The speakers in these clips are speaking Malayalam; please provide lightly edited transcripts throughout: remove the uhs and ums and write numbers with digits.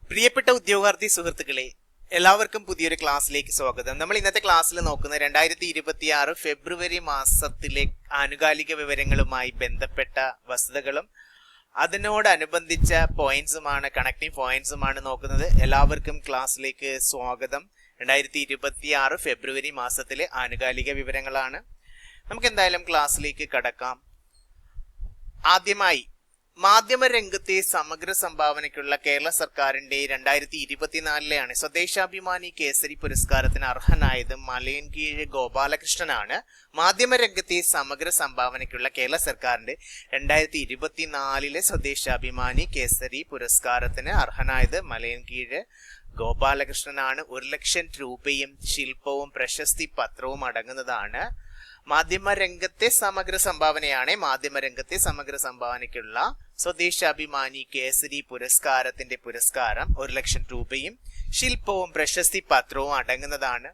പ്രിയപ്പെട്ട ഉദ്യോഗാർത്ഥി സുഹൃത്തുക്കളെ, എല്ലാവർക്കും പുതിയൊരു ക്ലാസ്സിലേക്ക് സ്വാഗതം. നമ്മൾ ഇന്നത്തെ ക്ലാസ്സിൽ നോക്കുന്നത് 2026 ഫെബ്രുവരി മാസത്തിലെ ആനുകാലിക വിവരങ്ങളുമായി ബന്ധപ്പെട്ട വസ്തുതകളും അതിനോടനുബന്ധിച്ച പോയിന്റ്സുമാണ്, കണക്റ്റിംഗ് പോയിന്റ്സുമാണ് നോക്കുന്നത്. എല്ലാവർക്കും ക്ലാസ്സിലേക്ക് സ്വാഗതം. 2026 ഫെബ്രുവരി മാസത്തിലെ ആനുകാലിക വിവരങ്ങളാണ്. നമുക്ക് എന്തായാലും ക്ലാസ്സിലേക്ക് കടക്കാം. ആദ്യമായി മാധ്യമരംഗത്തെ സമഗ്ര സംഭാവനയ്ക്കുള്ള കേരള സർക്കാരിന്റെ 2024 സ്വദേശാഭിമാനി കേസരി പുരസ്കാരത്തിന് അർഹനായത് മലയൻകീഴ് ഗോപാലകൃഷ്ണനാണ്. മാധ്യമരംഗത്തെ സമഗ്ര സംഭാവനയ്ക്കുള്ള കേരള സർക്കാരിന്റെ 2024 സ്വദേശാഭിമാനി കേസരി പുരസ്കാരത്തിന് അർഹനായത് മലയൻകീഴ് ഗോപാലകൃഷ്ണനാണ്. 1 ലക്ഷം രൂപയും ശില്പവും പ്രശസ്തി പത്രവും അടങ്ങുന്നതാണ്. മാധ്യമരംഗത്തെ സമഗ്ര സംഭാവനയാണ്. മാധ്യമരംഗത്തെ സമഗ്ര സംഭാവനയ്ക്കുള്ള സ്വദേശാഭിമാനി കേസരി പുരസ്കാരത്തിന്റെ പുരസ്കാരം 1 ലക്ഷം രൂപയും ശില്പവും പ്രശസ്തി പത്രവും അടങ്ങുന്നതാണ്.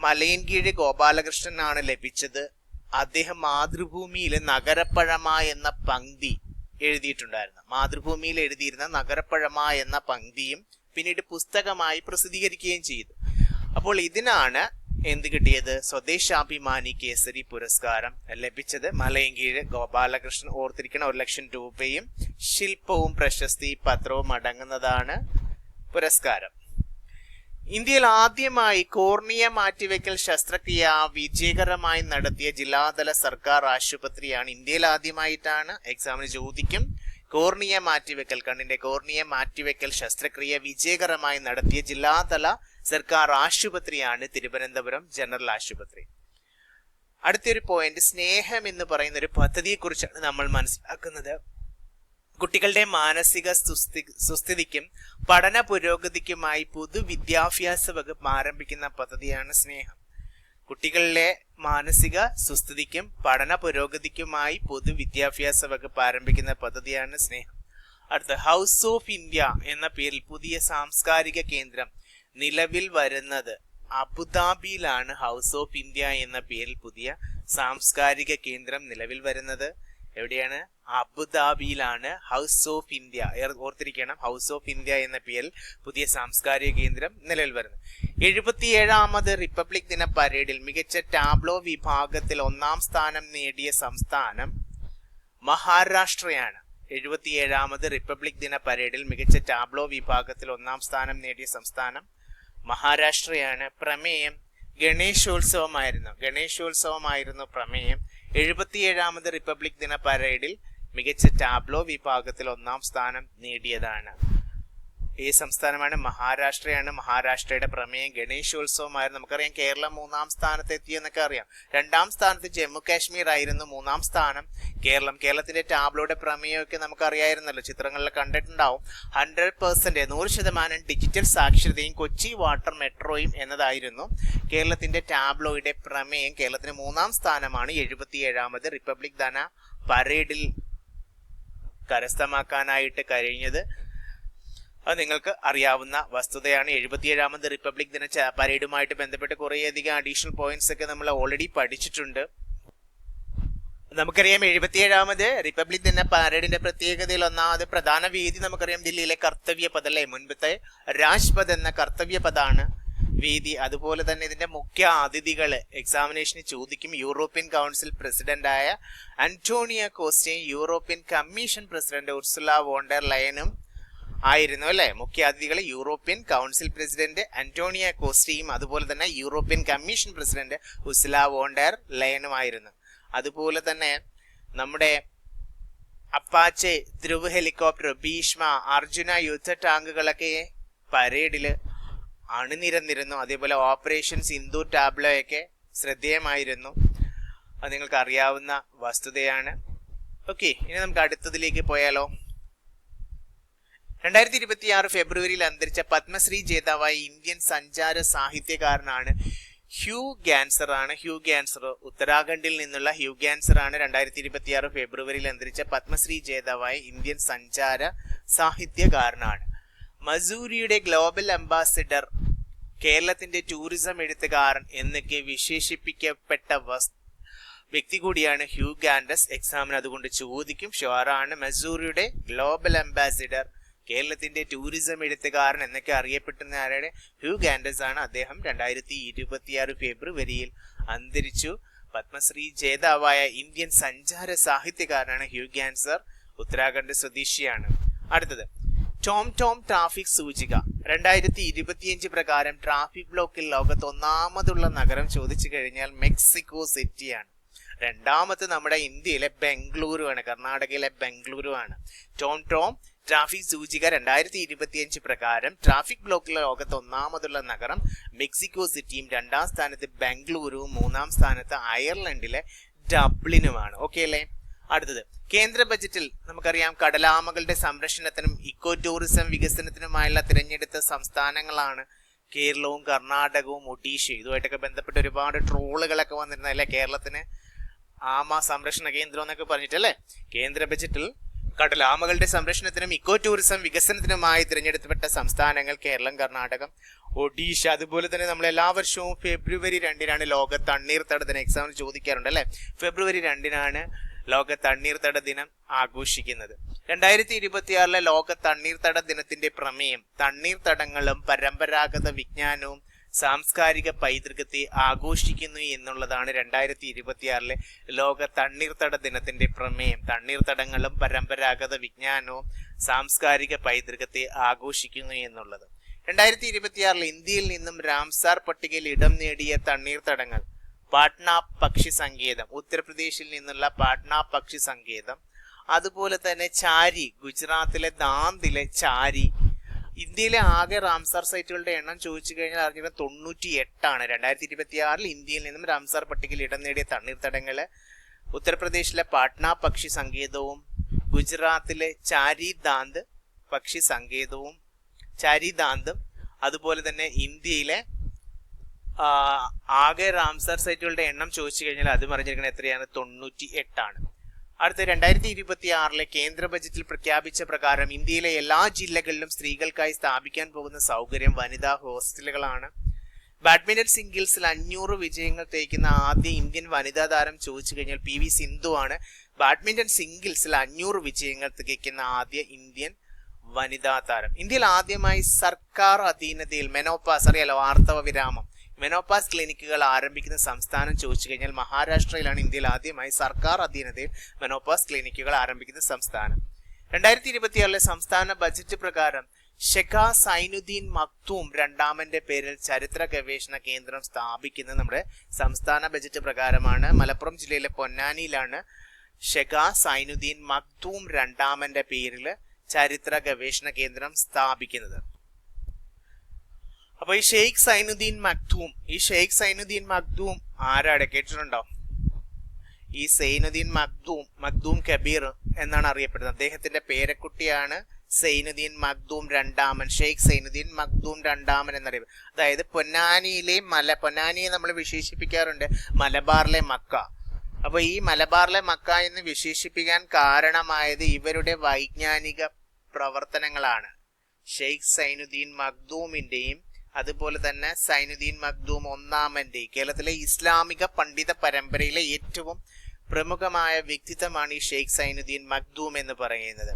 മലയൻകീഴ് ഗോപാലകൃഷ്ണനാണ് ലഭിച്ചത്. അദ്ദേഹം മാതൃഭൂമിയിൽ നഗരപ്പഴമ എന്ന പങ്ക്തി എഴുതിയിട്ടുണ്ടായിരുന്നു. മാതൃഭൂമിയിൽ എഴുതിയിരുന്ന നഗരപ്പഴമ എന്ന പങ്ക്തിയും പിന്നീട് പുസ്തകമായി പ്രസിദ്ധീകരിക്കുകയും ചെയ്തു. അപ്പോൾ ഇതിനാണ് എന്ത് കിട്ടിയത്? സ്വദേശാഭിമാനി കേസരി പുരസ്കാരം ലഭിച്ചത് മലയൻകീഴ് ഗോപാലകൃഷ്ണൻ. ഓർത്തിരിക്കണം, 1 ലക്ഷം രൂപയും ശില്പവും പ്രശസ്തി പത്രവും അടങ്ങുന്നതാണ് പുരസ്കാരം. ഇന്ത്യയിൽ ആദ്യമായി കോർണിയ മാറ്റിവെക്കൽ ശസ്ത്രക്രിയ വിജയകരമായി നടത്തിയ ജില്ലാതല സർക്കാർ ആശുപത്രിയാണ്. ഇന്ത്യയിൽ ആദ്യമായിട്ടാണ്, എക്സാമിന് ചോദിക്കും, കോർണിയ മാറ്റിവെക്കൽ, കണ്ണിന്റെ കോർണിയ മാറ്റിവെക്കൽ ശസ്ത്രക്രിയ വിജയകരമായി നടത്തിയ ജില്ലാതല സർക്കാർ ആശുപത്രിയാണ് തിരുവനന്തപുരം ജനറൽ ആശുപത്രി. അടുത്തൊരു പോയിന്റ്, സ്നേഹം എന്ന് പറയുന്ന ഒരു പദ്ധതിയെ കുറിച്ചാണ് നമ്മൾ മനസ്സിലാക്കുന്നത്. കുട്ടികളുടെ മാനസിക സുസ്ഥിതിക്കും പഠന പുരോഗതിക്കുമായി പൊതുവിദ്യാഭ്യാസ വകുപ്പ് ആരംഭിക്കുന്ന പദ്ധതിയാണ് സ്നേഹം. കുട്ടികളിലെ മാനസിക സുസ്ഥിതിക്കും പഠന പുരോഗതിക്കുമായി പൊതുവിദ്യാഭ്യാസ വകുപ്പ് ആരംഭിക്കുന്ന പദ്ധതിയാണ് സ്നേഹം. അടുത്ത, ഹൗസ് ഓഫ് ഇന്ത്യ എന്ന പേരിൽ പുതിയ സാംസ്കാരിക കേന്ദ്രം നിലവിൽ വരുന്നത് അബുദാബിയിലാണ്. ഹൗസ് ഓഫ് ഇന്ത്യ എന്ന പേരിൽ പുതിയ സാംസ്കാരിക കേന്ദ്രം നിലവിൽ വരുന്നത് എവിടെയാണ്? അബുദാബിയിലാണ് ഹൗസ് ഓഫ് ഇന്ത്യ. ഓർത്തിരിക്കണം, ഹൗസ് ഓഫ് ഇന്ത്യ എന്ന പേരിൽ പുതിയ സാംസ്കാരിക കേന്ദ്രം നിലവിൽ വരുന്നത്. 77ാമത് റിപ്പബ്ലിക് ദിന പരേഡിൽ മികച്ച ടാബ്ലോ വിഭാഗത്തിൽ 1ാം സ്ഥാനം നേടിയ സംസ്ഥാനം മഹാരാഷ്ട്രയാണ്. 77ാമത് റിപ്പബ്ലിക് ദിന പരേഡിൽ മികച്ച ടാബ്ലോ വിഭാഗത്തിൽ 1ാം സ്ഥാനം നേടിയ സംസ്ഥാനം മഹാരാഷ്ട്രയാണ്. പ്രമേയം ഗണേശോത്സവമായിരുന്നു പ്രമേയം. 77ാമത് റിപ്പബ്ലിക് ദിന പരേഡിൽ മികച്ച ടാബ്ലോ വിഭാഗത്തിൽ 1ാം സ്ഥാനം നേടിയതാണ്. ഈ സംസ്ഥാനമാണ്? മഹാരാഷ്ട്രയാണ്. മഹാരാഷ്ട്രയുടെ പ്രമേയം ഗണേശോത്സവമായിരുന്നു. നമുക്കറിയാം കേരളം 3ാം സ്ഥാനത്ത് എത്തിയെന്നൊക്കെ അറിയാം. 2ാം സ്ഥാനത്ത് ജമ്മു കാശ്മീർ ആയിരുന്നു. 3ാം സ്ഥാനം കേരളത്തിന്റെ ടാബ്ലോയുടെ പ്രമേയമൊക്കെ നമുക്കറിയായിരുന്നല്ലോ, ചിത്രങ്ങളിൽ കണ്ടിട്ടുണ്ടാവും. 100% 100% ഡിജിറ്റൽ സാക്ഷരതയും കൊച്ചി വാട്ടർ മെട്രോയും എന്നതായിരുന്നു കേരളത്തിന്റെ ടാബ്ലോയുടെ പ്രമേയം. കേരളത്തിന് 3ാം സ്ഥാനമാണ് 77ാമത് റിപ്പബ്ലിക് ദിന പരേഡിൽ കരസ്ഥമാക്കാനായിട്ട് കഴിഞ്ഞത്. അത് നിങ്ങൾക്ക് അറിയാവുന്ന വസ്തുതയാണ്. 77ാമത് റിപ്പബ്ലിക് ദിന പരേഡുമായിട്ട് ബന്ധപ്പെട്ട് കുറേയധികം അഡീഷണൽ പോയിന്റ്സ് ഒക്കെ നമ്മൾ ഓൾറെഡി പഠിച്ചിട്ടുണ്ട്. നമുക്കറിയാം 77ാമത് റിപ്പബ്ലിക് ദിന പരേഡിന്റെ പ്രത്യേകതയിൽ ഒന്നാമത് പ്രധാന വേദി നമുക്കറിയാം ദില്ലിയിലെ കർത്തവ്യപഥ് അല്ലേ. മുൻപത്തെ രാജ്പഥ് എന്ന കർത്തവ്യപഥാണ് വേദി. അതുപോലെ തന്നെ ഇതിന്റെ മുഖ്യ അതിഥികള് എക്സാമിനേഷന് ചോദിക്കും. യൂറോപ്യൻ കൗൺസിൽ പ്രസിഡന്റായ അന്റോണിയോ കോസ്റ്റയും European commission president Ursula von der ലയനും ആയിരുന്നു അല്ലെ. മുഖ്യ അതിഥികൾ യൂറോപ്യൻ കൗൺസിൽ പ്രസിഡന്റ് അന്റോണിയോ കോസ്റ്റയും അതുപോലെ തന്നെ European commission president Ursula von der ലയനുമായിരുന്നു. അതുപോലെ തന്നെ നമ്മുടെ അപ്പാച്ചെ, ധ്രുവ് ഹെലികോപ്റ്റർ, ഭീഷ്മ, അർജുന യുദ്ധ ടാങ്കുകളൊക്കെ പരേഡില് അണിനിരന്നിരുന്നു. അതേപോലെ ഓപ്പറേഷൻ സിന്ധു ടാബ്ലോ ഒക്കെ ശ്രദ്ധേയമായിരുന്നു. അത് നിങ്ങൾക്ക് അറിയാവുന്ന വസ്തുതയാണ്. ഓക്കെ, ഇനി നമുക്ക് അടുത്തതിലേക്ക് പോയാലോ. 2026 ഫെബ്രുവരിയിൽ അന്തരിച്ച പത്മശ്രീ ജേതാവായ ഇന്ത്യൻ സഞ്ചാര സാഹിത്യകാരനാണ് ഹ്യൂ ഗ്യാൻസർ. ഉത്തരാഖണ്ഡിൽ നിന്നുള്ള ഹ്യൂ ഗ്യാൻസർ ആണ് 2026 ഫെബ്രുവരിയിൽ അന്തരിച്ച പത്മശ്രീ ജേതാവായ ഇന്ത്യൻ സഞ്ചാര സാഹിത്യകാരനാണ്. മസൂരിയുടെ ഗ്ലോബൽ അംബാസിഡർ, കേരളത്തിന്റെ ടൂറിസം എഴുത്തുകാരൻ എന്നൊക്കെ വിശേഷിപ്പിക്കപ്പെട്ട വ്യക്തി കൂടിയാണ് ഹ്യൂ ഗ്യാൻഡസ്. എക്സാമിന് അതുകൊണ്ട് ചോദിക്കും. ഷുവറാണ്. മസൂറിയുടെ ഗ്ലോബൽ അംബാസിഡർ, കേരളത്തിന്റെ ടൂറിസം എഴുത്തുകാരൻ എന്നൊക്കെ അറിയപ്പെടുന്ന ആരുടെ ഹ്യൂഗ് ആൻഡേഴ്സ് ആണ്. അദ്ദേഹം 2026 ഫെബ്രുവരിയിൽ അന്തരിച്ചു. പത്മശ്രീ ജേതാവായ ഇന്ത്യൻ സഞ്ചാര സാഹിത്യകാരനാണ് ഹ്യൂഗ് ആൻഡേഴ്സ്. ഉത്തരാഖണ്ഡ് സ്വദേശിയാണ്. അടുത്തത് ടോം ടോം ട്രാഫിക് സൂചിക 2025 പ്രകാരം ട്രാഫിക് ബ്ലോക്കിൽ ലോകത്ത് ഒന്നാമതുള്ള നഗരം ചോദിച്ചു കഴിഞ്ഞാൽ മെക്സിക്കോ സിറ്റിയാണ്. രണ്ടാമത് നമ്മുടെ ഇന്ത്യയിലെ ബംഗളൂരു ആണ്, കർണാടകയിലെ ബംഗളൂരു ആണ്. ടോം ടോം ട്രാഫിക് സൂചിക 2025 പ്രകാരം ട്രാഫിക് ബ്ലോക്കിൽ ലോകത്ത് ഒന്നാമതുള്ള നഗരം മെക്സിക്കോ സിറ്റിയും, രണ്ടാം സ്ഥാനത്ത് ബംഗളൂരുവും, മൂന്നാം സ്ഥാനത്ത് അയർലൻഡിലെ ഡബ്ലിനുമാണ്. ഓക്കെ അല്ലേ? അടുത്തത് കേന്ദ്ര ബജറ്റിൽ നമുക്കറിയാം കടലാമകളുടെ സംരക്ഷണത്തിനും ഇക്കോ ടൂറിസം വികസനത്തിനുമായുള്ള തിരഞ്ഞെടുത്ത സംസ്ഥാനങ്ങളാണ് കേരളവും കർണാടകവും ഒഡീഷയും. ഇതുമായിട്ടൊക്കെ ബന്ധപ്പെട്ട് ഒരുപാട് ട്രോളുകളൊക്കെ വന്നിരുന്നല്ലേ, കേരളത്തിന് ആമ സംരക്ഷണ കേന്ദ്രം എന്നൊക്കെ പറഞ്ഞിട്ടല്ലേ. കേന്ദ്ര ബജറ്റിൽ കടലാമകളുടെ സംരക്ഷണത്തിനും ഇക്കോ ടൂറിസം വികസനത്തിനുമായി തിരഞ്ഞെടുക്കപ്പെട്ട സംസ്ഥാനങ്ങൾ കേരളം, കർണാടകം, ഒഡീഷ. അതുപോലെ തന്നെ നമ്മൾ എല്ലാ വർഷവും ഫെബ്രുവരി 2-നാണ് ലോക തണ്ണീർത്തട ദിനം. എക്സാമിന് ചോദിക്കാറുണ്ട് അല്ലെ. ഫെബ്രുവരി 2-നാണ് ലോക തണ്ണീർത്തട ദിനം ആഘോഷിക്കുന്നത്. 2026 ലോക തണ്ണീർത്തട ദിനത്തിന്റെ പ്രമേയം തണ്ണീർത്തടങ്ങളും പരമ്പരാഗത വിജ്ഞാനവും സാംസ്കാരിക പൈതൃകത്തെ ആഘോഷിക്കുന്നു എന്നുള്ളതാണ് 2026 ലോക തണ്ണീർത്തട ദിനത്തിന്റെ പ്രമേയം. തണ്ണീർത്തടങ്ങളും പരമ്പരാഗത വിജ്ഞാനവും സാംസ്കാരിക പൈതൃകത്തെ ആഘോഷിക്കുന്നു എന്നുള്ളത്. 2026 ഇന്ത്യയിൽ നിന്നും റാംസാർ പട്ടികയിൽ ഇടം നേടിയ തണ്ണീർത്തടങ്ങൾ പാട്ന പക്ഷി സങ്കേതം, ഉത്തർപ്രദേശിൽ നിന്നുള്ള പാട്ന പക്ഷി സങ്കേതം, അതുപോലെ തന്നെ ചാരി, ഗുജറാത്തിലെ ദാന്തിലെ ചാരി. ഇന്ത്യയിലെ ആകെ റാംസാർ സൈറ്റുകളുടെ എണ്ണം ചോദിച്ചു കഴിഞ്ഞാൽ അറിഞ്ഞത് 98 ആണ്. 2026 ഇന്ത്യയിൽ നിന്നും റാംസാർ പട്ടികയിൽ ഇടം നേടിയ തണ്ണീർത്തടങ്ങള് ഉത്തർപ്രദേശിലെ പാട്ന പക്ഷി സങ്കേതവും, ഗുജറാത്തിലെ ചാരി ദാന്ത് പക്ഷി സങ്കേതവും, ചാരി ദാന്തും, അതുപോലെ തന്നെ ഇന്ത്യയിലെ ആകെ റാംസാർ സൈറ്റുകളുടെ എണ്ണം ചോദിച്ചു കഴിഞ്ഞാൽ അത് പറഞ്ഞിരിക്കുന്നത് എത്രയാണ്? 98 ആണ്. അടുത്ത 2026 കേന്ദ്ര ബജറ്റിൽ പ്രഖ്യാപിച്ച പ്രകാരം ഇന്ത്യയിലെ എല്ലാ ജില്ലകളിലും സ്ത്രീകൾക്കായി സ്ഥാപിക്കാൻ പോകുന്ന സൗകര്യം വനിതാ ഹോസ്റ്റലുകളാണ്. ബാഡ്മിന്റൺ സിംഗിൾസിൽ 500 വിജയങ്ങൾ തേക്കുന്ന ആദ്യ ഇന്ത്യൻ വനിതാ താരം ചോദിച്ചു കഴിഞ്ഞാൽ PV സിന്ധു ആണ്. ബാഡ്മിന്റൺ സിംഗിൾസിൽ 500 വിജയങ്ങൾ തികയ്ക്കുന്ന ആദ്യ ഇന്ത്യൻ വനിതാ താരം. ഇന്ത്യയിൽ ആദ്യമായി സർക്കാർ അധീനതയിൽ മെനോപാസ്, അറിയാലോ, ആർത്തവ വിരാമം, മെനോപാസ് ക്ലിനിക്കുകൾ ആരംഭിക്കുന്ന സംസ്ഥാനം ചോദിച്ചു കഴിഞ്ഞാൽ മഹാരാഷ്ട്രയിലാണ്. ഇന്ത്യയിൽ ആദ്യമായി സർക്കാർ അധീനതയിൽ മെനോപാസ് ക്ലിനിക്കുകൾ ആരംഭിക്കുന്ന സംസ്ഥാനം. 2026 സംസ്ഥാന ബജറ്റ് പ്രകാരം ഷെഖ സൈനുദ്ദീൻ മക്തൂം രണ്ടാമന്റെ പേരിൽ ചരിത്ര ഗവേഷണ കേന്ദ്രം സ്ഥാപിക്കുന്നത് നമ്മുടെ സംസ്ഥാന ബജറ്റ് പ്രകാരമാണ്. മലപ്പുറം ജില്ലയിലെ പൊന്നാനിയിലാണ് ഷെഖ സൈനുദ്ദീൻ മക്തൂം രണ്ടാമന്റെ പേരിൽ ചരിത്ര ഗവേഷണ കേന്ദ്രം സ്ഥാപിക്കുന്നത്. അപ്പൊ ഈ ഷെയ്ഖ് സൈനുദ്ദീൻ മക്തൂം ആരാണ്? കേട്ടിട്ടുണ്ടോ? ഈ സൈനുദ്ദീൻ മക്തൂം കബീർ എന്നാണ് അറിയപ്പെടുന്നത്. അദ്ദേഹത്തിന്റെ പേരക്കുട്ടിയാണ് സൈനുദ്ദീൻ മക്തൂം രണ്ടാമൻ, ഷെയ്ഖ് സൈനുദ്ദീൻ മക്തൂം രണ്ടാമൻ എന്നറിയപ്പെടും. അതായത് പൊന്നാനിയെ നമ്മൾ വിശേഷിപ്പിക്കാറുണ്ട് മലബാറിലെ മക്ക. അപ്പൊ ഈ മലബാറിലെ മക്ക എന്ന് വിശേഷിപ്പിക്കാൻ കാരണമായത് ഇവരുടെ വൈജ്ഞാനിക പ്രവർത്തനങ്ങളാണ്. ഷെയ്ഖ് സൈനുദ്ദീൻ മക്തൂമിന്റെയും അതുപോലെ തന്നെ സൈനുദ്ദീൻ മക്തൂം ഒന്നാമന്റെയും കേരളത്തിലെ ഇസ്ലാമിക പണ്ഡിത പരമ്പരയിലെ ഏറ്റവും പ്രമുഖമായ വ്യക്തിത്വമാണ് ഈ ഷെയ്ഖ് സൈനുദ്ദീൻ മക്തൂം എന്ന് പറയുന്നത്.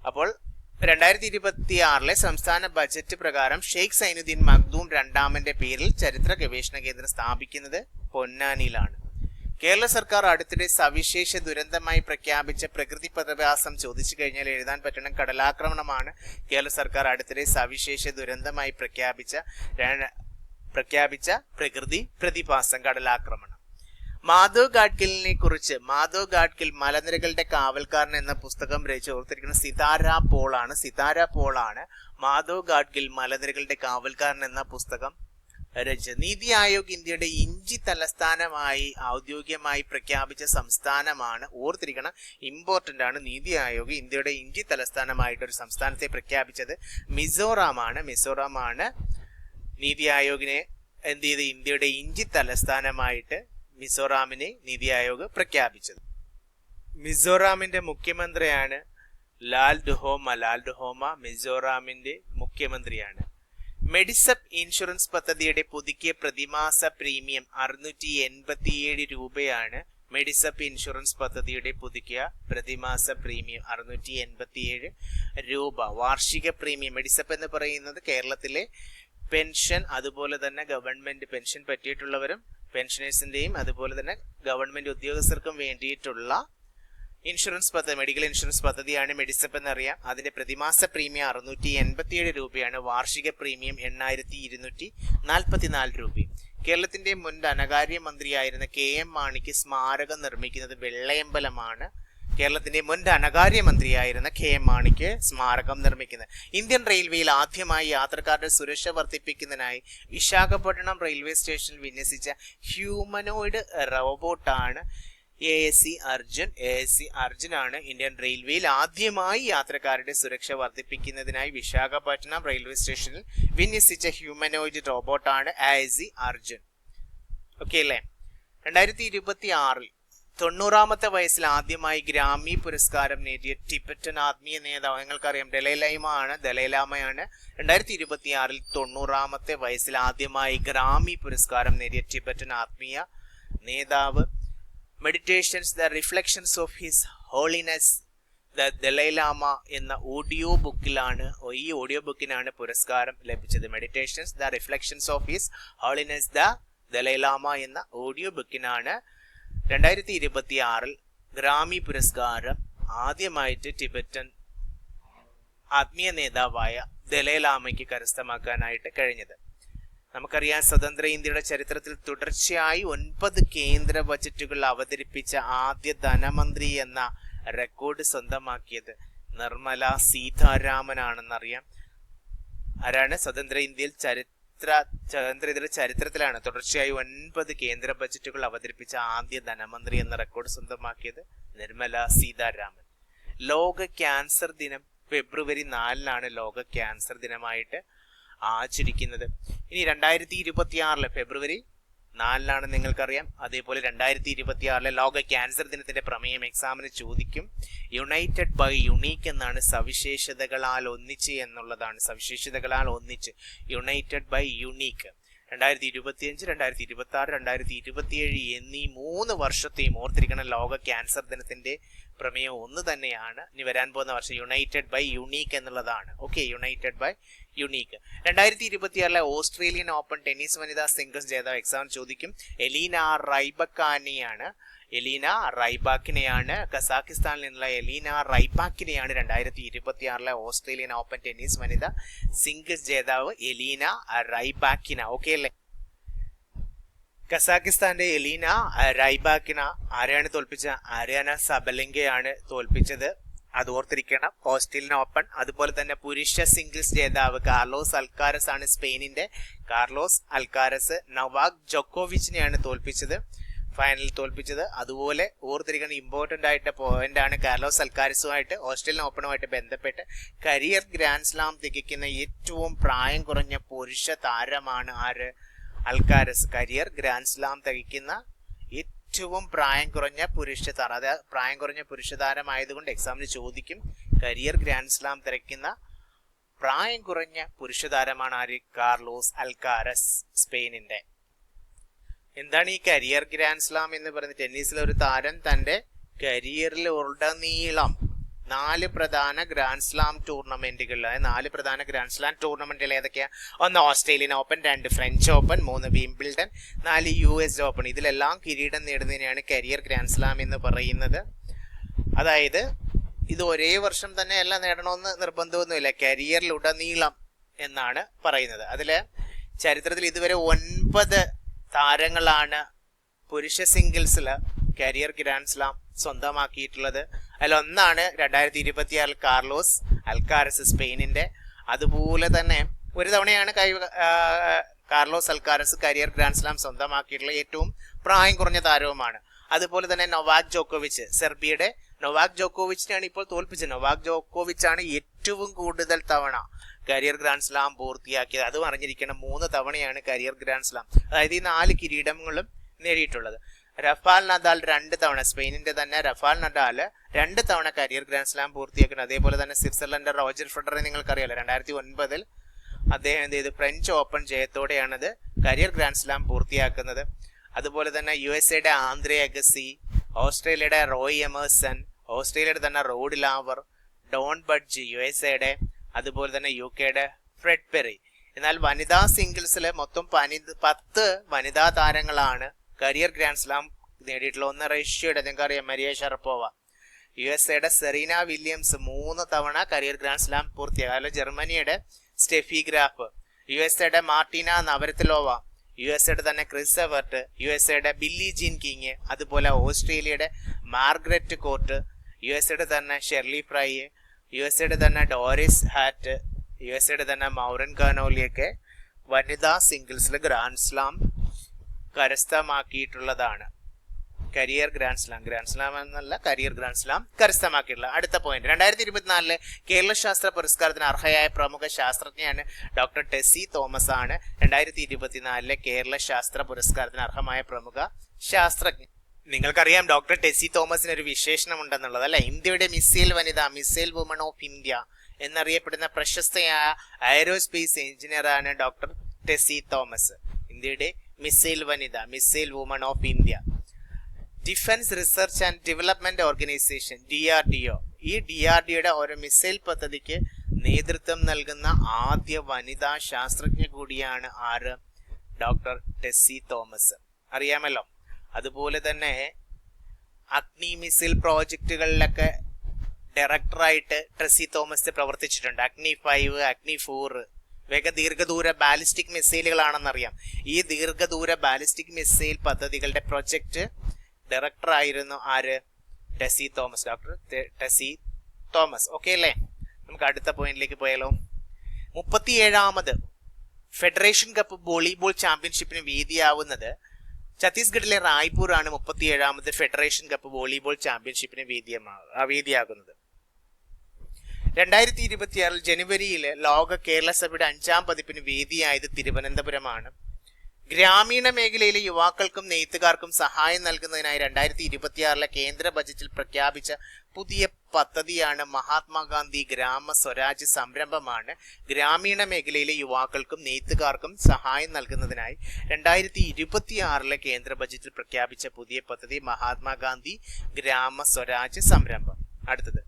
അപ്പോൾ 2026 സംസ്ഥാന ബജറ്റ് പ്രകാരം ഷെയ്ഖ് സൈനുദ്ദീൻ മക്തൂം രണ്ടാമന്റെ പേരിൽ ചരിത്ര ഗവേഷണ കേന്ദ്രം സ്ഥാപിക്കുന്നത് പൊന്നാനിയിലാണ്. കേരള സർക്കാർ അടുത്തിടെ സവിശേഷ ദുരന്തമായി പ്രഖ്യാപിച്ച പ്രകൃതി പ്രതിഭാസം ചോദിച്ചു കഴിഞ്ഞാൽ എഴുതാൻ പറ്റണം കടലാക്രമണമാണ്. കേരള സർക്കാർ അടുത്തിടെ സവിശേഷ ദുരന്തമായി പ്രഖ്യാപിച്ച പ്രകൃതി പ്രതിഭാസം കടലാക്രമണം. മാധവ് ഗാഡ്ഗിൽ മലനിരകളുടെ കാവൽക്കാരൻ എന്ന പുസ്തകം രചിച്ച് ഓർത്തിരിക്കുന്ന സിതാര പോളാണ് മാധവ് ഗാഡ്ഗിൽ മലനിരകളുടെ കാവൽക്കാരൻ എന്ന പുസ്തകം രചിച്ചത്. നീതി ആയോഗ് ഇന്ത്യയുടെ ഇഞ്ചി തലസ്ഥാനമായി ഔദ്യോഗികമായി പ്രഖ്യാപിച്ച സംസ്ഥാനമാണ്. ഓർത്തിരിക്കണം, ഇമ്പോർട്ടന്റ് ആണ്. നീതി ആയോഗ് ഇന്ത്യയുടെ ഇഞ്ചി തലസ്ഥാനമായിട്ട് ഒരു സംസ്ഥാനത്തെ പ്രഖ്യാപിച്ചത് മിസോറാമാണ്. നീതി ആയോഗിനെ എന്ത് ചെയ്ത് ഇന്ത്യയുടെ ഇഞ്ചി തലസ്ഥാനമായിട്ട് മിസോറാമിനെ നീതി ആയോഗ് പ്രഖ്യാപിച്ചത്. മിസോറാമിന്റെ മുഖ്യമന്ത്രിയാണ് ലാൽ ഡുഹോമ മിസോറാമിന്റെ മുഖ്യമന്ത്രിയാണ്. മെഡിസെപ്പ് ഇൻഷുറൻസ് പദ്ധതിയുടെ പുതുക്കിയ പ്രതിമാസ പ്രീമിയം 687 രൂപയാണ് മെഡിസപ്പ് ഇൻഷുറൻസ് പദ്ധതിയുടെ പുതുക്കിയ പ്രതിമാസ പ്രീമിയം 687 രൂപ. വാർഷിക പ്രീമിയം മെഡിസപ്പ് എന്ന് പറയുന്നത് കേരളത്തിലെ പെൻഷൻ അതുപോലെ തന്നെ ഗവൺമെന്റ് പെൻഷൻ പറ്റിയിട്ടുള്ളവരും പെൻഷനേഴ്സിന്റെയും അതുപോലെ തന്നെ ഗവൺമെന്റ് ഉദ്യോഗസ്ഥർക്കും വേണ്ടിയിട്ടുള്ള ഇൻഷുറൻസ് പദ്ധതി, മെഡിക്കൽ ഇൻഷുറൻസ് പദ്ധതിയാണ് മെഡിസപ്പ് എന്നറിയാം. അതിന്റെ പ്രതിമാസ പ്രീമിയം 687 രൂപയാണ്. വാർഷിക പ്രീമിയം 8244 രൂപയും. കേരളത്തിന്റെ മുൻ ധനകാര്യ മന്ത്രിയായിരുന്ന KM മാണിക്ക് സ്മാരകം നിർമ്മിക്കുന്നത് വെള്ളയമ്പലമാണ്. കേരളത്തിന്റെ മുൻ ധനകാര്യ മന്ത്രിയായിരുന്ന KM മാണിക്ക് സ്മാരകം നിർമ്മിക്കുന്നത്. ഇന്ത്യൻ റെയിൽവേയിൽ ആദ്യമായി യാത്രക്കാരുടെ സുരക്ഷ വർദ്ധിപ്പിക്കുന്നതിനായി വിശാഖപട്ടണം റെയിൽവേ സ്റ്റേഷനിൽ വിന്യസിച്ച ഹ്യൂമനോയിഡ് റോബോട്ടാണ് ASC അർജുൻ. ASC അർജുനാണ് ഇന്ത്യൻ റെയിൽവേയിൽ ആദ്യമായി യാത്രക്കാരുടെ സുരക്ഷ വർദ്ധിപ്പിക്കുന്നതിനായി വിശാഖപട്ടണം റെയിൽവേ സ്റ്റേഷനിൽ വിന്യസിച്ച ഹ്യൂമനോയിഡ് റോബോട്ടാണ് ASC അർജുൻ. ഓക്കെ അല്ലേ? 2026 90ാമത്തെ വയസ്സിൽ ആദ്യമായി ഗ്രാമി പുരസ്കാരം നേടിയ ടിബറ്റൻ ആത്മീയ നേതാവ് നിങ്ങൾക്കറിയാം ദലൈലാമയാണ്. 2026 90ാമത്തെ വയസ്സിൽ ആദ്യമായി ഗ്രാമി പുരസ്കാരം നേടിയ ടിബറ്റൻ ആത്മീയ നേതാവ്. Meditations the reflections of his holiness the Dalai Lama എന്ന ഓഡിയോ ബുക്കിനാണ് പുരസ്കാരം ലഭിച്ചത്. Meditations the reflections of his holiness the Dalai Lama എന്ന ഓഡിയോ ബുക്കിനാണ് 2026 ഗ്രാമി പുരസ്കാരം ആദ്യമായിട്ട് ടിബറ്റൻ ആത്മീയ നേതാവായ ദലൈലാമയ്ക്ക് കരസ്ഥമാക്കാനായിട്ട് കഴിഞ്ഞത്. നമുക്കറിയാം സ്വതന്ത്ര ഇന്ത്യയുടെ ചരിത്രത്തിൽ തുടർച്ചയായി 9 കേന്ദ്ര ബജറ്റുകൾ അവതരിപ്പിച്ച ആദ്യ ധനമന്ത്രി എന്ന റെക്കോർഡ് സ്വന്തമാക്കിയത് നിർമ്മല സീതാരാമനാണെന്നറിയാം. ആരാണ്? സ്വതന്ത്ര ഇന്ത്യയിൽ ചരിത്രത്തിലാണ് തുടർച്ചയായി 9 കേന്ദ്ര ബജറ്റുകൾ അവതരിപ്പിച്ച ആദ്യ ധനമന്ത്രി എന്ന റെക്കോർഡ് സ്വന്തമാക്കിയത് നിർമ്മല സീതാരാമൻ. ലോക ക്യാൻസർ ദിനം ഫെബ്രുവരി 4 ലോക ക്യാൻസർ ദിനമായിട്ട് ആചരിക്കുന്നത്. ഇനി 2026 ഫെബ്രുവരി 4 നിങ്ങൾക്കറിയാം. അതേപോലെ 2026 ലോക ക്യാൻസർ ദിനത്തിന്റെ പ്രമേയം എക്സാമിന് ചോദിക്കും. യുണൈറ്റഡ് ബൈ യുണീക്ക് എന്നാണ്. സവിശേഷതകളാൽ ഒന്നിച്ച് എന്നുള്ളതാണ്. സവിശേഷതകളാൽ ഒന്നിച്ച്, യുണൈറ്റഡ് ബൈ യുണീക്ക്. 2025, 2026, 2027 എന്നീ 3 വർഷത്തെയും ഓർത്തിരിക്കണം. ലോക ക്യാൻസർ ദിനത്തിന്റെ പ്രമേയം ഒന്ന് തന്നെയാണ്. ഇനി വരാൻ പോകുന്ന വർഷം യുണൈറ്റഡ് ബൈ യുണീക്ക് എന്നുള്ളതാണ്. Okay, united by unique. 2026 Australian Open tennis വനിതാ സിംഗിൾസ് ജേതാവ് എക്സാം ചോദിക്കും. എലീന റൈബാക്കിനെയാണ് കസാഖിസ്ഥാനിൽ നിന്നുള്ള എലീന റൈബാക്കിനെയാണ് 2026 ഓസ്ട്രേലിയൻ ഓപ്പൺ ടെന്നീസ് വനിതാ സിംഗിൾസ് ജേതാവ് എലീന റൈബാക്കിന. ഓക്കെ അല്ലേ? കസാഖിസ്ഥാന്റെ എലീന റൈബാക്കിന ആരെയാണ് തോൽപ്പിച്ചത്? ആര്യാന സബലെങ്കയാണ് തോൽപ്പിച്ചത്. അത് ഓർത്തിരിക്കണം. Australian open. അതുപോലെ തന്നെ പുരുഷ സിംഗിൾസ് ജേതാവ് കാർലോസ് അൽക്കാരസ് ആണ്. സ്പെയിനിന്റെ കാർലോസ് അൽക്കാരസ് നൊവാക് ജോക്കോവിച്ചിനെയാണ് ഫൈനലിൽ തോൽപ്പിച്ചത്. അതുപോലെ ഓർത്തിരിക്കുന്ന ഇമ്പോർട്ടന്റ് ആയിട്ട് പോയിന്റ് ആണ് കാർലോസ് അൽക്കാരസുമായിട്ട് ഓസ്ട്രേലിയൻ ഓപ്പണുമായിട്ട് ബന്ധപ്പെട്ട് കരിയർ ഗ്രാൻഡ് സ്ലാം തികയ്ക്കുന്ന ഏറ്റവും പ്രായം കുറഞ്ഞ പുരുഷ താരമാണ് ആര്? അൽക്കാരസ്. കരിയർ ഗ്രാൻഡ് സ്ലാം തികയ്ക്കുന്ന ഏറ്റവും പ്രായം കുറഞ്ഞ പുരുഷ താരം. അതായത് പ്രായം കുറഞ്ഞ പുരുഷ താരമായതുകൊണ്ട് എക്സാമിന് ചോദിക്കും. കരിയർ ഗ്രാൻഡ് സ്ലാം തികയ്ക്കുന്ന പ്രായം കുറഞ്ഞ പുരുഷ താരമാണ് ആര്? കാർലോസ് അൽക്കാരസ്, സ്പെയിനിന്റെ. എന്താണ് ഈ കരിയർ ഗ്രാൻഡ് സ്ലാം എന്ന് പറയുന്നത്? ടെന്നീസിലെ ഒരു താരം തന്റെ കരിയറിൽ ഉടനീളം 4 പ്രധാന ഗ്രാൻഡ് സ്ലാം ടൂർണമെന്റുകളിൽ, 4 പ്രധാന ഗ്രാൻഡ് സ്ലാം ടൂർണമെന്റുകൾ ഏതൊക്കെയാ? 1 Australian open, 2 French open, 3 Wimbledon, 4 US open. ഇതിലെല്ലാം കിരീടം നേടുന്നതിനെയാണ് കരിയർ ഗ്രാൻഡ് സ്ലാം എന്ന് പറയുന്നത്. അതായത് ഇത് ഒരേ വർഷം തന്നെ എല്ലാം നേടണമെന്ന് നിർബന്ധമൊന്നുമില്ല. കരിയറിൽ ഉടനീളം എന്നാണ് പറയുന്നത്. അതില് ചരിത്രത്തിൽ ഇതുവരെ 9 താരങ്ങളാണ് പുരുഷ സിംഗിൾസിൽ കരിയർ ഗ്രാൻഡ് സ്ലാം സ്വന്തമാക്കിയിട്ടുള്ളത്. അതിലൊന്നാണ് 2026 കാർലോസ് അൽക്കാരസ്, സ്പെയിനിന്റെ. അതുപോലെ തന്നെ ഒരു തവണയാണ് Carlos Alcaraz career grand slam സ്വന്തമാക്കിയിട്ടുള്ള ഏറ്റവും പ്രായം കുറഞ്ഞ താരവുമാണ്. അതുപോലെ തന്നെ നൊവാക് ജോക്കോവിച്ച്, സെർബിയയുടെ നൊവാക് ജോക്കോവിച്ചിനെയാണ് ഇപ്പോൾ തോൽപ്പിച്ചത്. നൊവാക് ജോക്കോവിച്ചാണ് ഏറ്റവും കൂടുതൽ തവണ കരിയർ ഗ്രാൻഡ് സ്ലാം പൂർത്തിയാക്കിയത്. അതും അറിഞ്ഞിരിക്കണം. 3 തവണയാണ് കരിയർ ഗ്രാൻഡ് സ്ലാം, അതായത് ഈ 4 കിരീടങ്ങളും നേടിയിട്ടുള്ളത്. റഫാൽ നദാൽ 2 തവണ, സ്പെയിനിന്റെ തന്നെ റഫാൽ നദാൽ 2 തവണ കരിയർ ഗ്രാൻഡ് സ്ലാം പൂർത്തിയാക്കുന്നത്. അതേപോലെ തന്നെ സ്വിറ്റ്സർലൻഡ് റോജർ ഫെഡററെ നിങ്ങൾക്കറിയാലോ. 2009 അദ്ദേഹം എന്ത് ചെയ്തു? ഫ്രഞ്ച് ഓപ്പൺ ജയത്തോടെയാണത് കരിയർ ഗ്രാൻഡ് സ്ലാം പൂർത്തിയാക്കുന്നത്. അതുപോലെ തന്നെ USA ആന്ദ്രേ അഗസി, ഓസ്ട്രേലിയയുടെ റോയ് എമേഴ്സൺ, ഓസ്ട്രേലിയയുടെ തന്നെ Rod Laver, Don Budge USA അതുപോലെ തന്നെ UK ഫ്രെഡ് പെറി. എന്നാൽ വനിതാ സിംഗിൾസിൽ മൊത്തം 10 വനിതാ താരങ്ങളാണ് കരിയർ ഗ്രാൻഡ് സ്ലാം നേടിയിട്ടുള്ള. ഒന്ന് റഷ്യയുടെ നിങ്ങൾക്കറിയാം Maria Sharapova, USA Serena Williams 3 തവണ കരിയർ ഗ്രാൻഡ് സ്ലാം പൂർത്തിയാക്കി. അതുപോലെ ജർമ്മനിയുടെ Steffi Graf, USA Martina Navratilova, USA തന്നെ Chris Evert, USA Billie Jean King, അതുപോലെ ഓസ്ട്രേലിയയുടെ മാർഗ്രറ്റ് കോർട്ട്, USA തന്നെ ഷെർലി ഫ്രൈ, USA തന്നെ ഡോറിസ് ഹാറ്റ്, USA തന്നെ മൗറൻ കാനോലിയൊക്കെ വനിതാ സിംഗിൾസിൽ ഗ്രാൻഡ് സ്ലാം കരസ്ഥമാക്കിയിട്ടുള്ളതാണ്. കരിയർ ഗ്രാൻഡ് സ്ലാം എന്നല്ല, കരിയർ ഗ്രാൻഡ് സ്ലാം കരസ്ഥമാക്കിയിട്ടുള്ള. അടുത്ത പോയിന്റ്, 2024 കേരള ശാസ്ത്ര പുരസ്കാരത്തിന് അർഹയായ പ്രമുഖ ശാസ്ത്രജ്ഞയാണ് ഡോക്ടർ ടെസ്സി തോമസ് ആണ് 2024 കേരള ശാസ്ത്ര പുരസ്കാരത്തിന് അർഹമായ പ്രമുഖ ശാസ്ത്രജ്ഞൻ. നിങ്ങൾക്കറിയാം ഡോക്ടർ ടെസ്സി തോമസിന് ഒരു വിശേഷണം ഉണ്ടെന്നുള്ളത് അല്ലെ. ഇന്ത്യയുടെ missile Vanitha, missile woman of India എന്നറിയപ്പെടുന്ന പ്രശസ്തയായ എയറോസ്പേസ് എഞ്ചിനീയറാണ് ഡോക്ടർ ടെസ്സി തോമസ്. ഇന്ത്യയുടെ missile Vanitha, missile woman of India. Defence research and development organisation DRDO, ഈ DRDOയുടെ ഒരു മിസൈൽ പദ്ധതിക്ക് നേതൃത്വം നൽകുന്ന ആദ്യ വനിതാ ശാസ്ത്രജ്ഞ കൂടിയാണ് ആര്? ഡോക്ടർ ടെസ്സി തോമസ്, അറിയാമല്ലോ. അതുപോലെ തന്നെ അഗ്നി മിസൈൽ പ്രോജക്റ്റുകളിലൊക്കെ ഡയറക്ടറായിട്ട് ടെസ്സി തോമസ് പ്രവർത്തിച്ചിട്ടുണ്ട്. അഗ്നി 5, അഗ്നി 4 ഇവയൊക്കെ ദീർഘദൂര ബാലിസ്റ്റിക് മിസൈലുകളാണെന്നറിയാം. ഈ ദീർഘദൂര ബാലിസ്റ്റിക് മിസൈൽ പദ്ധതികളുടെ പ്രൊജക്ട് ഡയറക്ടർ ആയിരുന്നു ആര്? Tessy Thomas, doctor Tessy Thomas. Okay അല്ലേ? നമുക്ക് അടുത്ത പോയിന്റിലേക്ക് പോയാലോ. 37ാമത് ഫെഡറേഷൻ കപ്പ് വോളിബോൾ ചാമ്പ്യൻഷിപ്പിന് വേദിയാവുന്നത് ഛത്തീസ്ഗഡിലെ റായ്പൂർ ആണ്. 37ാമത് ഫെഡറേഷൻ കപ്പ് വോളിബോൾ ചാമ്പ്യൻഷിപ്പിന് വേദിയാകുന്നത്. 2026 ജനുവരിയിൽ ലോക കേരള സഭയുടെ 5ാം പതിപ്പിന് വേദിയായത് തിരുവനന്തപുരമാണ്. ഗ്രാമീണ മേഖലയിലെ യുവാക്കൾക്കും നെയ്ത്തുകാർക്കും സഹായം നൽകുന്നതിനായി 2026 കേന്ദ്ര ബജറ്റിൽ പ്രഖ്യാപിച്ച പുതിയ പദ്ധതിയാണ് മഹാത്മാഗാന്ധി ഗ്രാമ സ്വരാജ് സംരംഭമാണ്. ഗ്രാമീണ മേഖലയിലെ യുവാക്കൾക്കും നെയ്ത്തുകാർക്കും സഹായം നൽകുന്നതിനായി 2026 കേന്ദ്ര ബജറ്റിൽ പ്രഖ്യാപിച്ച പുതിയ പദ്ധതി മഹാത്മാഗാന്ധി ഗ്രാമ സ്വരാജ് സംരംഭം. അടുത്തത്,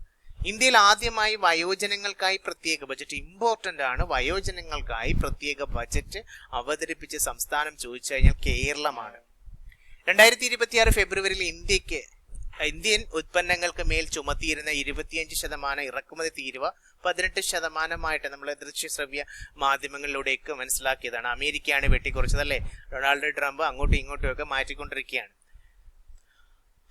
ഇന്ത്യയിൽ ആദ്യമായി വയോജനങ്ങൾക്കായി പ്രത്യേക ബജറ്റ്, ഇമ്പോർട്ടന്റ് ആണ്, വയോജനങ്ങൾക്കായി പ്രത്യേക ബജറ്റ് അവതരിപ്പിച്ച സംസ്ഥാനം ചോദിച്ചു കഴിഞ്ഞാൽ കേരളമാണ്. 2026 ഫെബ്രുവരിയിൽ ഇന്ത്യൻ ഉത്പന്നങ്ങൾക്ക് മേൽ ചുമത്തിയിരുന്ന 25% ഇറക്കുമതി തീരുവ 18% നമ്മൾ ദൃശ്യശ്രവ്യ മാധ്യമങ്ങളിലൂടെയൊക്കെ മനസ്സിലാക്കിയതാണ്. അമേരിക്കയാണ് വെട്ടിക്കുറച്ചതല്ലേ. ഡൊണാൾഡ് ട്രംപ് അങ്ങോട്ടും ഇങ്ങോട്ടും ഒക്കെ മാറ്റിക്കൊണ്ടിരിക്കുകയാണ്.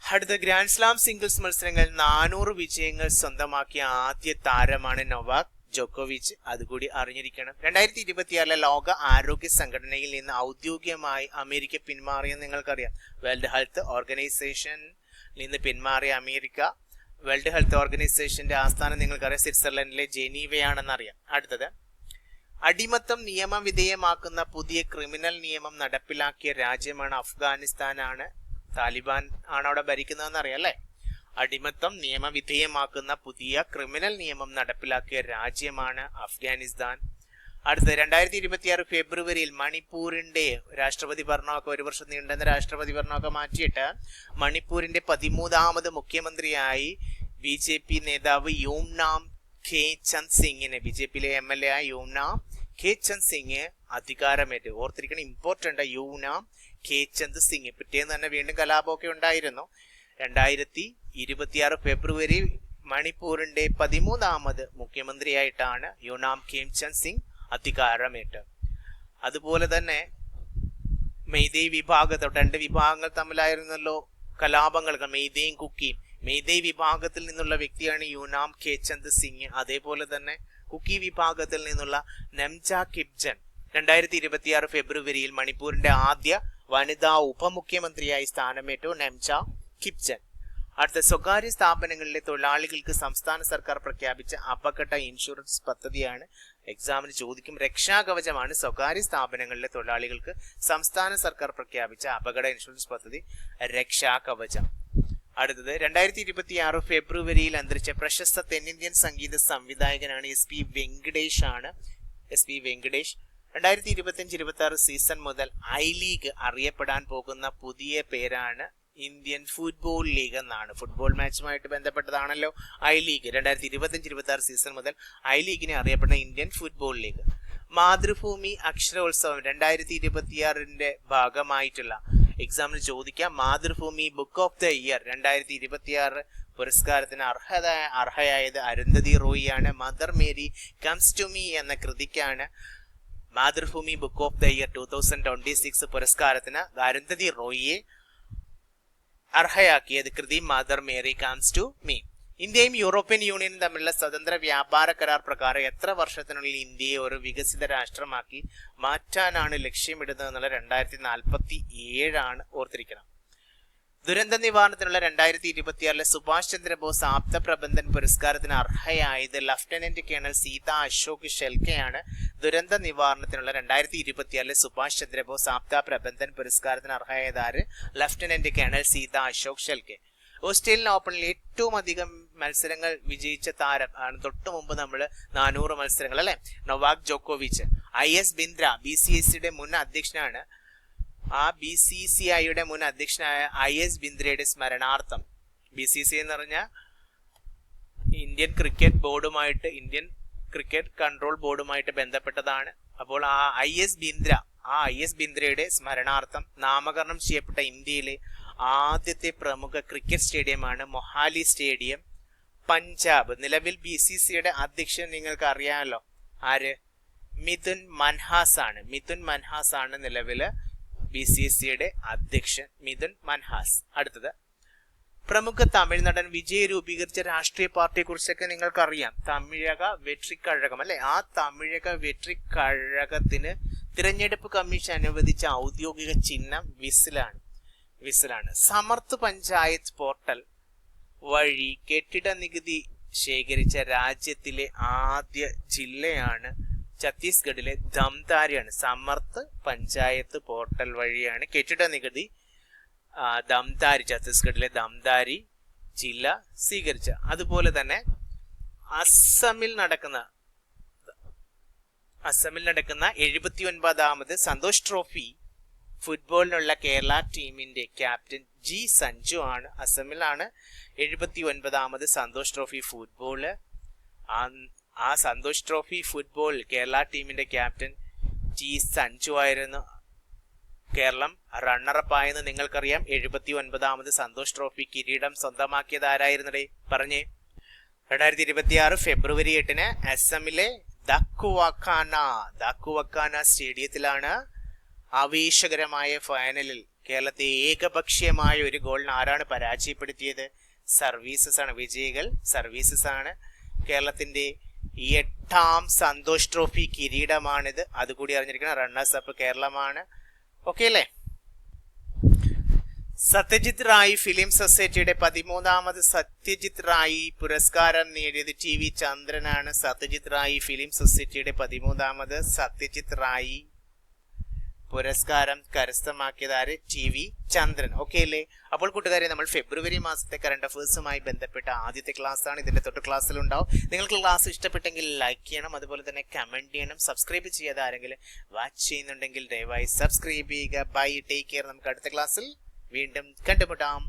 അടുത്ത, ഗ്രാൻഡ് സ്ലാം സിംഗിൾസ് മത്സരങ്ങൾ 400 വിജയങ്ങൾ സ്വന്തമാക്കിയ ആദ്യ താരമാണ് നൊവാക് ജോക്കോവിച്ച്. അതുകൂടി അറിഞ്ഞിരിക്കണം. 2026 ലോക ആരോഗ്യ സംഘടനയിൽ നിന്ന് ഔദ്യോഗികമായി അമേരിക്ക പിന്മാറിയെന്ന് നിങ്ങൾക്കറിയാം. വേൾഡ് ഹെൽത്ത് ഓർഗനൈസേഷനിൽ നിന്ന് പിന്മാറിയ അമേരിക്ക, വേൾഡ് ഹെൽത്ത് ഓർഗനൈസേഷന്റെ ആസ്ഥാനം നിങ്ങൾക്കറിയാം സ്വിറ്റ്സർലൻഡിലെ ജനീവയാണെന്നറിയാം. അടുത്തത്, അടിമത്തം നിയമവിധേയമാക്കുന്ന പുതിയ ക്രിമിനൽ നിയമം നടപ്പിലാക്കിയ രാജ്യമാണ് അഫ്ഗാനിസ്ഥാനാണ്. താലിബാൻ ആണ് അവിടെ ഭരിക്കുന്നതെന്ന് അറിയാം അല്ലേ. അടിമത്തം നിയമവിധേയമാക്കുന്ന പുതിയ ക്രിമിനൽ നിയമം നടപ്പിലാക്കിയ രാജ്യമാണ് അഫ്ഗാനിസ്ഥാൻ. അടുത്ത, 2026 ഫെബ്രുവരിയിൽ മണിപ്പൂരിന്റെ രാഷ്ട്രപതി ഭരണമൊക്കെ 1 വർഷം നീണ്ടുന്ന രാഷ്ട്രപതി ഭരണമൊക്കെ മാറ്റിയിട്ട് മണിപ്പൂരിന്റെ 13ാമത് മുഖ്യമന്ത്രിയായി BJP നേതാവ് യൂംനാം ഖേ ചന്ദ് സിംഗിനെ, BJPയിലെ MLA ആയ യൂംനാം ഖേ ചന്ദ് സിംഗ് അധികാരമേറ്റു. ഓർത്തിരിക്കണം, ഇമ്പോർട്ടന്റ്, യൂംനാം ഖേ ചന്ദ് സിംഗ്. പിറ്റേന്ന് തന്നെ വീണ്ടും കലാപമൊക്കെ ഉണ്ടായിരുന്നു. 2026 ഫെബ്രുവരി മണിപ്പൂരിന്റെ 13ാമത് മുഖ്യമന്ത്രിയായിട്ടാണ് യൂംനാം ഖേ ചന്ദ് സിംഗ് അധികാരമേറ്റത്. അതുപോലെ തന്നെ മെയ്തേയ് വിഭാഗത്തോട് 2 വിഭാഗങ്ങൾ തമ്മിലായിരുന്നല്ലോ കലാപങ്ങൾ, മെയ്തേയും കുക്കിയും. മെയ്തേയ് വിഭാഗത്തിൽ നിന്നുള്ള വ്യക്തിയാണ് യൂംനാം ഖേ ചന്ദ് സിംഗ്. അതേപോലെ തന്നെ കുക്കി വിഭാഗത്തിൽ നിന്നുള്ള നെംച കിപ്ജൻ 2026 ഫെബ്രുവരിയിൽ മണിപ്പൂരിന്റെ ആദ്യ വനിതാ ഉപമുഖ്യമന്ത്രിയായി സ്ഥാനമേറ്റു നെംച കിപ്ജൻ. അടുത്ത, സ്വകാര്യ സ്ഥാപനങ്ങളിലെ തൊഴിലാളികൾക്ക് സംസ്ഥാന സർക്കാർ പ്രഖ്യാപിച്ച അപകട ഇൻഷുറൻസ് പദ്ധതിയാണ്. എക്സാമിന് ചോദിക്കും. രക്ഷാകവചമാണ് സ്വകാര്യ സ്ഥാപനങ്ങളിലെ തൊഴിലാളികൾക്ക് സംസ്ഥാന സർക്കാർ പ്രഖ്യാപിച്ച അപകട ഇൻഷുറൻസ് പദ്ധതി രക്ഷാകവചം. അടുത്തത്, 2026 ഫെബ്രുവരിയിൽ അന്തരിച്ച പ്രശസ്ത തെന്നിന്ത്യൻ സംഗീത സംവിധായകനാണ് SP വെങ്കടേഷ് ആണ്. SP വെങ്കടേഷ് 2025-26 സീസൺ മുതൽ ഐ ലീഗ് അറിയപ്പെടാൻ പോകുന്ന പുതിയ പേരാണ് ഇന്ത്യൻ ഫുട്ബോൾ ലീഗ് എന്നാണ്. ഫുട്ബോൾ മാച്ചുമായിട്ട് ബന്ധപ്പെട്ടതാണല്ലോ ഐ ലീഗ്. 2025-26 സീസൺ മുതൽ ഐ ലീഗിനെ അറിയപ്പെടുന്ന Indian football league. Mathrubhumi Aksharotsavam 2026 ഭാഗമായിട്ടുള്ള എക്സാമിന് ചോദിക്കാം. Mathrubhumi book of the year 2026 പുരസ്കാരത്തിന് അർഹയായത് അരുന്ധതി റോയിയാണ്. Mother Mary comes to me എന്ന കൃതിക്കാണ് Mathrubhumi book of the year 2026 പുരസ്കാരത്തിന് അരുന്ധതി റോയിയെ അർഹയാക്കിയത് കൃതി mother Mary comes to me. ഇന്ത്യയും യൂറോപ്യൻ യൂണിയനും തമ്മിലുള്ള സ്വതന്ത്ര വ്യാപാര കരാർ പ്രകാരം എത്ര വർഷത്തിനുള്ളിൽ ഇന്ത്യയെ ഒരു വികസിത രാഷ്ട്രമാക്കി മാറ്റാനാണ് ലക്ഷ്യമിടുന്നത് എന്നുള്ള 2047 ഓർത്തിരിക്കണം. ദുരന്ത നിവാരണത്തിനുള്ള 2026 സുഭാഷ് ചന്ദ്രബോസ് ആപ്ത പ്രബന്ധൻ പുരസ്കാരത്തിന് അർഹയായത് ലഫ്റ്റനന്റ് കേണൽ സീത അശോക് ഷെൽക്കെയാണ്. ദുരന്ത നിവാരണത്തിനുള്ള 2026 സുഭാഷ് ചന്ദ്രബോസ് ആപ്ത പ്രബന്ധൻ പുരസ്കാരത്തിന് അർഹയായത് lieutenant colonel Sita Ashok Shelke. Australian ഓപ്പണിൽ ഏറ്റവും അധികം മത്സരങ്ങൾ വിജയിച്ച താരം ആണ്. തൊട്ടു മുമ്പ് നമ്മൾ 400 മത്സരങ്ങൾ അല്ലെ, നൊവാക് ജോക്കോവിച്ച്. IS ബിന്ദ്ര BCCIയുടെ മുൻ അധ്യക്ഷനാണ്. ആ BCCIയുടെ മുൻ അധ്യക്ഷനായ IS ബിന്ദ്രയുടെ സ്മരണാർത്ഥം, BCCI എന്ന് പറഞ്ഞാൽ ഇന്ത്യൻ ക്രിക്കറ്റ് ബോർഡുമായിട്ട്, ഇന്ത്യൻ ക്രിക്കറ്റ് കൺട്രോൾ ബോർഡുമായിട്ട് ബന്ധപ്പെട്ടതാണ്. അപ്പോൾ ആ IS ബിന്ദ്രയുടെ സ്മരണാർത്ഥം നാമകരണം ചെയ്യപ്പെട്ട ഇന്ത്യയിലെ ആദ്യത്തെ പ്രമുഖ ക്രിക്കറ്റ് സ്റ്റേഡിയമാണ് മൊഹാലി സ്റ്റേഡിയം, പഞ്ചാബ്. നിലവിൽ BCCIയുടെ അധ്യക്ഷൻ നിങ്ങൾക്ക് അറിയാമല്ലോ, ആര്? മിഥുൻ മൻഹാസ് ആണ് നിലവില് BCCIയുടെ അധ്യക്ഷൻ, മിഥുൻ മൻഹാസ്. അടുത്തത്, പ്രമുഖ തമിഴ് നടൻ വിജയ് രൂപീകരിച്ച രാഷ്ട്രീയ പാർട്ടിയെ കുറിച്ചൊക്കെ നിങ്ങൾക്കറിയാം. തമിഴക വെട്രിക്കഴകം അല്ലെ. ആ തമിഴക വെട്രിക്കഴകത്തിന് തിരഞ്ഞെടുപ്പ് കമ്മീഷൻ അനുവദിച്ച ഔദ്യോഗിക ചിഹ്നം വിസിലാണ്. സമർത്ത് പഞ്ചായത്ത് പോർട്ടൽ വഴി കെട്ടിട നികുതി ശേഖരിച്ച രാജ്യത്തിലെ ആദ്യ ജില്ലയാണ് ഛത്തീസ്ഗഡിലെ ദംതാരിയാണ്. സമർത്ത് പഞ്ചായത്ത് പോർട്ടൽ വഴിയാണ് കെട്ടിട നികുതി ഛത്തീസ്ഗഡിലെ ദംതാരി ജില്ല സ്വീകരിച്ച. അതുപോലെ തന്നെ അസമിൽ നടക്കുന്ന 79ാമത് സന്തോഷ് ട്രോഫി ഫുട്ബോളിനുള്ള കേരള ടീമിന്റെ ക്യാപ്റ്റൻ G സഞ്ജു ആണ്. അസമിലാണ് 79ാമത് സന്തോഷ് ട്രോഫി ഫുട്ബോള്. ആ സന്തോഷ് ട്രോഫി ഫുട്ബോൾ കേരള ടീമിന്റെ ക്യാപ്റ്റൻ G സഞ്ജു ആയിരുന്നു. കേരളം റണ്ണറപ്പ് ആയെന്ന് നിങ്ങൾക്കറിയാം. 79ാമത് സന്തോഷ് ട്രോഫി കിരീടം സ്വന്തമാക്കിയത് ആരായിരുന്നേ? പറഞ്ഞേ. 2026 ഫെബ്രുവരി 8 അസമിലെ ദക്കുവക്കാന സ്റ്റേഡിയത്തിലാണ് ആവേശകരമായ ഫൈനലിൽ കേരളത്തെ ഏകപക്ഷീയമായ ഒരു ഗോളിന് ആരാണ് പരാജയപ്പെടുത്തിയത്? സർവീസസ് ആണ്. വിജയികൾ സർവീസസ് ആണ്. കേരളത്തിന്റെ 8ാം സന്തോഷ് ട്രോഫി കിരീടമാണിത്. അതുകൂടി അറിഞ്ഞിരിക്കണം. റണ്ണേഴ്സ് അപ്പ് കേരളമാണ്. ഓക്കെ അല്ലേ? സത്യജിത് റായ് ഫിലിം സൊസൈറ്റിയുടെ 13ാമത് സത്യജിത് റായ് പുരസ്കാരം നേടിയത് TV ചന്ദ്രനാണ്. സത്യജിത് റായ് ഫിലിം സൊസൈറ്റിയുടെ 13ാമത് സത്യജിത് റായ് പുരസ്കാരം കരസ്ഥമാക്കിയതാര്? TV ചന്ദ്രൻ. ഓക്കെ അല്ലേ? അപ്പോൾ കൂട്ടുകാരെ, നമ്മൾ ഫെബ്രുവരി മാസത്തെ കറണ്ട് അഫേഴ്സുമായി ബന്ധപ്പെട്ട ആദ്യത്തെ ക്ലാസ് ആണ്. ഇതിന്റെ തൊട്ട് ക്ലാസ്സിലുണ്ടാവും. നിങ്ങൾക്ക് ക്ലാസ് ഇഷ്ടപ്പെട്ടെങ്കിൽ ലൈക്ക് ചെയ്യണം, അതുപോലെ തന്നെ കമന്റ് ചെയ്യണം. സബ്സ്ക്രൈബ് ചെയ്യാതെ ആരെങ്കിലും വാച്ച് ചെയ്യുന്നുണ്ടെങ്കിൽ ദയവായി സബ്സ്ക്രൈബ് ചെയ്യുക. Bye, take care. നമുക്ക് അടുത്ത ക്ലാസ്സിൽ വീണ്ടും കണ്ടുമുട്ടാം.